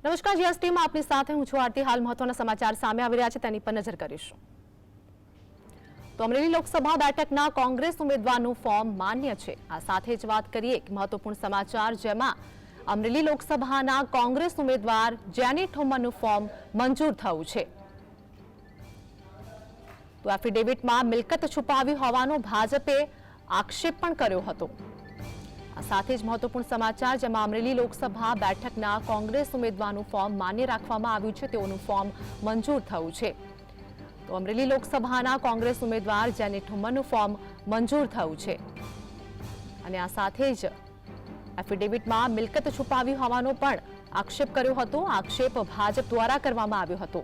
નમસ્કાર જીએસટી માં આપની સાથે હું છું આરતી। હાલ મહત્વના સમાચાર સામે આવી રહ્યા છે તેની પર નજર કરીશું। તો અમરેલી લોકસભા બેઠકના કોંગ્રેસ ઉમેદવારનું ફોર્મ માન્ય છે। આ સાથે જ વાત કરીએ એક મહત્વપૂર્ણ સમાચાર જેમાં અમરેલી લોકસભાના કોંગ્રેસ ઉમેદવાર જેની ઠુમ્મરનું ફોર્મ મંજૂર થયું છે। તો એફિડેવિટમાં મિલકત છુપાવી હોવાનો ભાજપે આક્ષેપ પણ કર્યો હતો। સાથે જ મહત્વપૂર્ણ સમાચાર જેમાં અમરેલી લોકસભા બેઠકના કોંગ્રેસ ઉમેદવારનું ફોર્મ માન્ય રાખવામાં આવ્યું છે, તેઓનું ફોર્મ મંજૂર થયું છે। તો અમરેલી લોકસભાના કોંગ્રેસ ઉમેદવાર જેની ઠુમ્મરનું ફોર્મ મંજૂર થયું છે અને આ સાથે જ એફિડેવિટમાં મિલકત છુપાવી હોવાનો પણ આક્ષેપ કર્યો હતો। આક્ષેપ ભાજપ દ્વારા કરવામાં આવ્યો હતો,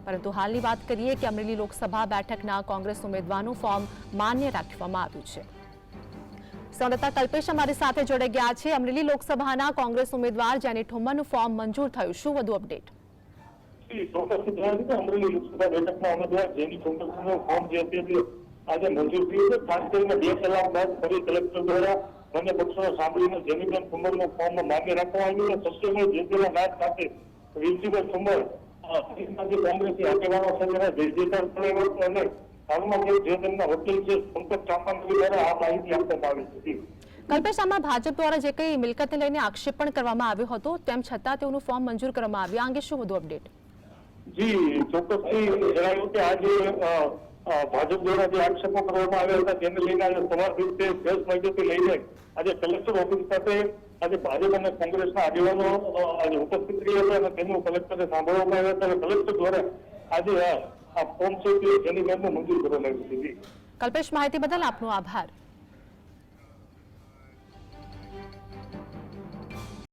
પરંતુ હાલની વાત કરીએ કે અમરેલી લોકસભા બેઠકના કોંગ્રેસ ઉમેદવારનું ફોર્મ માન્ય રાખવામાં આવ્યું છે। સંવાદદાતા કલ્પેશ અમારી સાથે જોડાઈ ગયા છે। અમરેલી લોકસભાના કોંગ્રેસ ઉમેદવાર જેની ઠુમ્મરનું ફોર્મ મંજૂર થયું, શું વધુ અપડેટ? અમરેલી લોકસભા બેઠકના ઉમેદવાર જેની ઠુમ્મરનું ફોર્મ જે આજે મંજૂર થયું છે। ખાસ કરીને 2 કલાક બાદ ફરી કલેક્ટર દ્વારા બંને પક્ષોને સાંભળીને જેની ઠુમ્મરનું ફોર્મ માન્ય રાખવામાં આવ્યું છે। સત્યમય જેતેલા નાદ સાથે વિજયભાઈ ઠુમ્મર કોંગ્રેસી આગેવાનો સાથે જયજયકાર કર્યો અને હાલમાં જે તેમના વકીલ છે પંકજ ચાપાણી દ્વારા આ માહિતી આપવામાં આવી હતી। કલ્પેશ, આમાં ભાજપ દ્વારા જે કંઈ મિલકતને લઈને આક્ષેપ પણ કરવામાં આવ્યો હતો, તેમ છતાં તેઓનું ફોર્મ મંજૂર કરવામાં આવ્યું, આ અંગે શું વધુ અપડેટ? જી ચોક્કસથી જણાવ્યું કે આજે ભાજપ દ્વારા જે આક્ષેપો કરવામાં આવ્યા હતા તેને લઈને આજે સવારથી પ્રેસ માહિતી લઈને આજે કલેક્ટર ઓફિસ ખાતે આજે ભાજપ અને કોંગ્રેસના આગેવાનો આજે ઉપસ્થિત રહ્યા હતા અને તેમનું કલેક્ટરે સાંભળવામાં આવ્યા હતા અને કલેક્ટર દ્વારા આજે આ ફોર્મ છે જેની મંજૂર કરવામાં આવી હતી। કલ્પેશ, માહિતી બદલ આપનો આભાર।